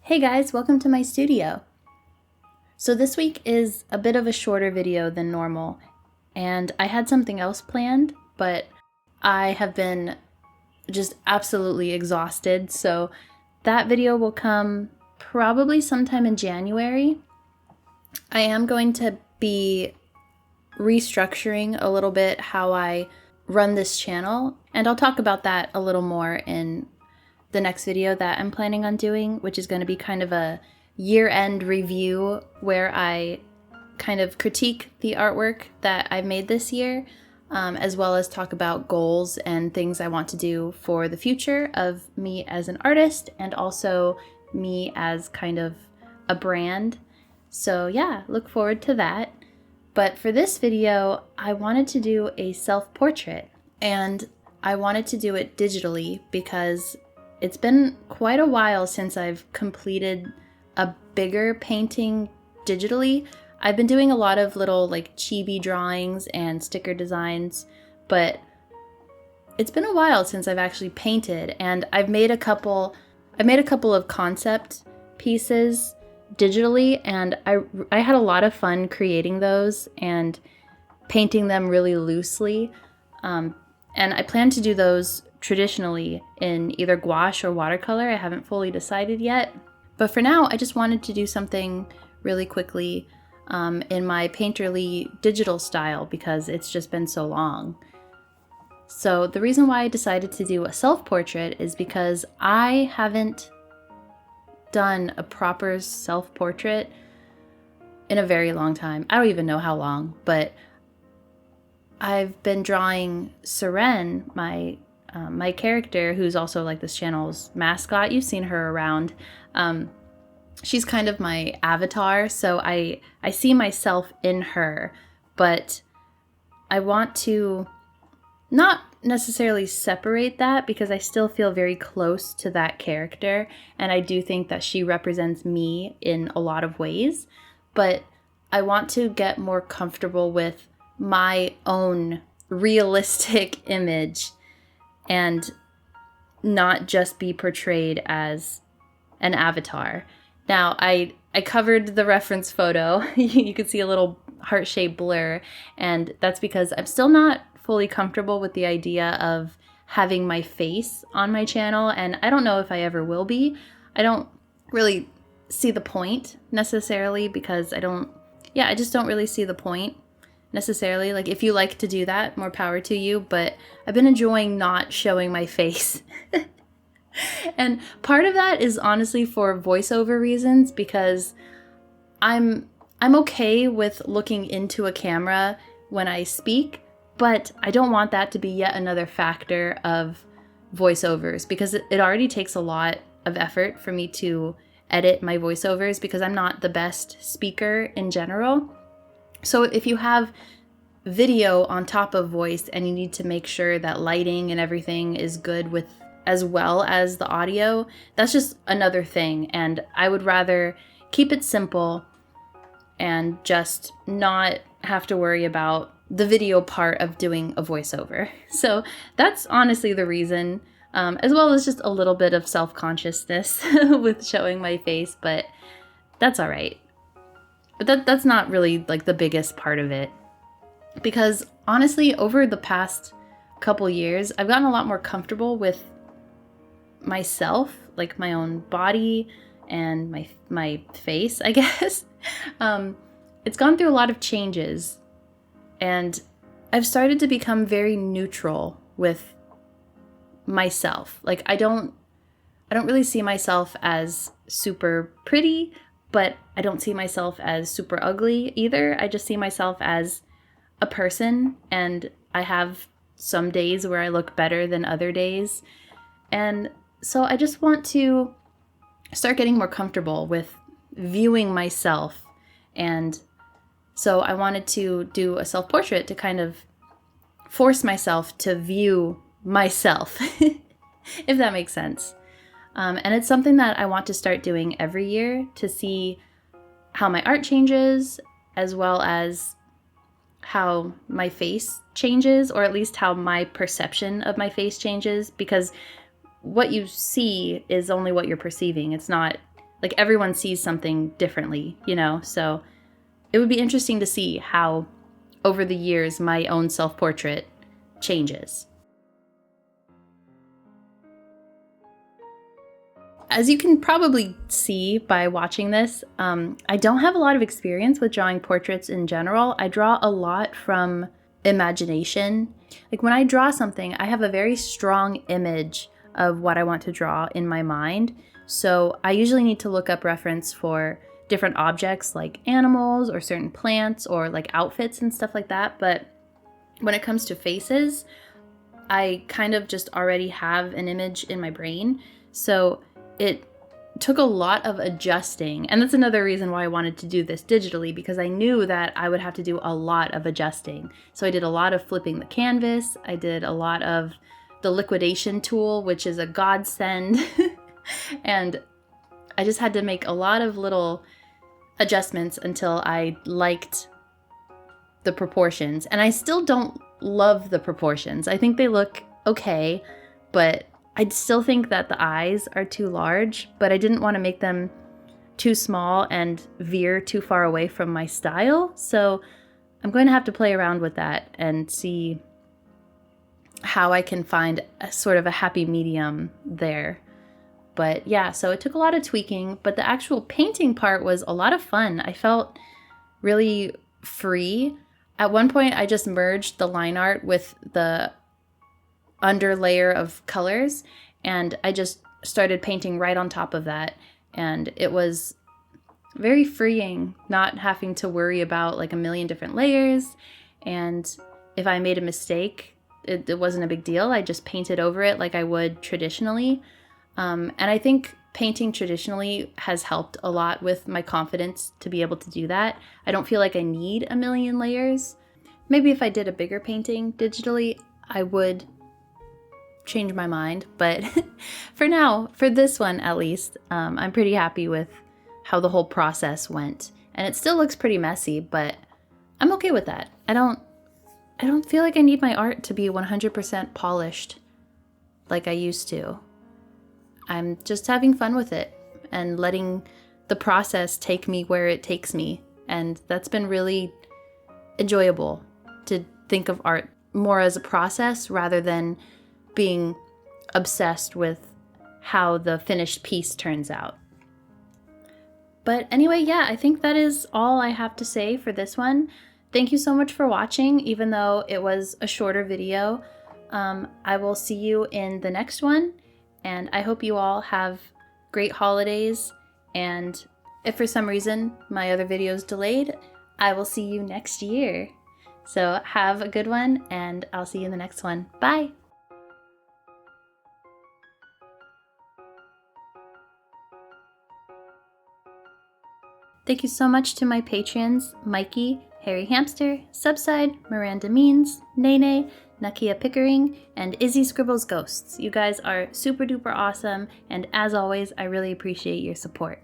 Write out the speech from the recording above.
Hey guys, welcome to my studio. So this week is a bit of a shorter video than normal, and I had something else planned, but I have been just absolutely exhausted, so that video will come probably sometime in January. I am going to be restructuring a little bit how I run this channel, and I'll talk about that a little more in the next video that I'm planning on doing, which is going to be kind of a year-end review where I kind of critique the artwork that I've made this year, as well as talk about goals and things I want to do for the future of me as an artist and also me as kind of a brand. So yeah, look forward to that. But for this video, I wanted to do a self-portrait, and I wanted to do it digitally because it's been quite a while since I've completed a bigger painting digitally. I've been doing a lot of little like chibi drawings and sticker designs, but it's been a while since I've actually painted, and I've made a couple of concept pieces digitally, and I had a lot of fun creating those and painting them really loosely. And I plan to do those traditionally in either gouache or watercolor. I haven't fully decided yet, but for now I just wanted to do something really quickly in my painterly digital style because it's just been so long. So the reason why I decided to do a self-portrait is because I haven't done a proper self-portrait in a very long time. I don't even know how long, but I've been drawing Seren, my character, who's also like this channel's mascot. You've seen her around. She's kind of my avatar, so I see myself in her, but I want to not necessarily separate that because I still feel very close to that character, and I do think that she represents me in a lot of ways, but I want to get more comfortable with my own realistic image and not just be portrayed as an avatar. Now, I covered the reference photo. You can see a little heart-shaped blur, and that's because I'm still not fully comfortable with the idea of having my face on my channel, and I don't know if I ever will be. I don't really see the point necessarily because I just don't really see the point necessarily. Like, if you like to do that, more power to you, but I've been enjoying not showing my face. And part of that is honestly for voiceover reasons, because I'm okay with looking into a camera when I speak, but I don't want that to be yet another factor of voiceovers, because it already takes a lot of effort for me to edit my voiceovers because I'm not the best speaker in general. So if you have video on top of voice and you need to make sure that lighting and everything is good with as well as the audio, that's just another thing. And I would rather keep it simple and just not have to worry about the video part of doing a voiceover. So that's honestly the reason, as well as just a little bit of self-consciousness with showing my face, but that's all right. But that's not really like the biggest part of it, because honestly, over the past couple years, I've gotten a lot more comfortable with myself, like my own body and my face, I guess. It's gone through a lot of changes, and I've started to become very neutral with myself. Like, I don't really see myself as super pretty, but I don't see myself as super ugly either. I just see myself as a person, and I have some days where I look better than other days. And so I just want to start getting more comfortable with viewing myself. And so I wanted to do a self-portrait to kind of force myself to view myself, if that makes sense. And it's something that I want to start doing every year to see how my art changes, as well as how my face changes, or at least how my perception of my face changes, because what you see is only what you're perceiving. It's not like everyone sees something differently, you know? So it would be interesting to see how over the years my own self-portrait changes. As you can probably see by watching this, I don't have a lot of experience with drawing portraits in general. I draw a lot from imagination. Like when I draw something, I have a very strong image of what I want to draw in my mind. So I usually need to look up reference for different objects like animals or certain plants or like outfits and stuff like that. But when it comes to faces, I kind of just already have an image in my brain. So it took a lot of adjusting. And that's another reason why I wanted to do this digitally, because I knew that I would have to do a lot of adjusting. So I did a lot of flipping the canvas. I did a lot of the liquidation tool, which is a godsend. And I just had to make a lot of little adjustments until I liked the proportions. And I still don't love the proportions. I think they look okay, but I still think that the eyes are too large, but I didn't want to make them too small and veer too far away from my style. So I'm going to have to play around with that and see how I can find a sort of a happy medium there. But yeah, so it took a lot of tweaking, but the actual painting part was a lot of fun. I felt really free. At one point, I just merged the line art with the under layer of colors, and I just started painting right on top of that. And it was very freeing not having to worry about like a million different layers. And if I made a mistake, it wasn't a big deal. I just painted over it like I would traditionally. And I think painting traditionally has helped a lot with my confidence to be able to do that. I don't feel like I need a million layers. Maybe if I did a bigger painting digitally, I would change my mind. But for now, for this one at least, I'm pretty happy with how the whole process went. And it still looks pretty messy, but I'm okay with that. I don't feel like I need my art to be 100% polished like I used to. I'm just having fun with it and letting the process take me where it takes me. And that's been really enjoyable, to think of art more as a process rather than being obsessed with how the finished piece turns out. But anyway, yeah, I think that is all I have to say for this one. Thank you so much for watching, even though it was a shorter video. I will see you in the next one. And I hope you all have great holidays, and if for some reason my other video is delayed, I will see you next year. So have a good one, and I'll see you in the next one. Bye! Thank you so much to my Patreons, Mikey, Harry Hamster, Subside, Miranda Means, Nene, Nakia Pickering, and Izzy Scribbles Ghosts. You guys are super duper awesome, and as always, I really appreciate your support.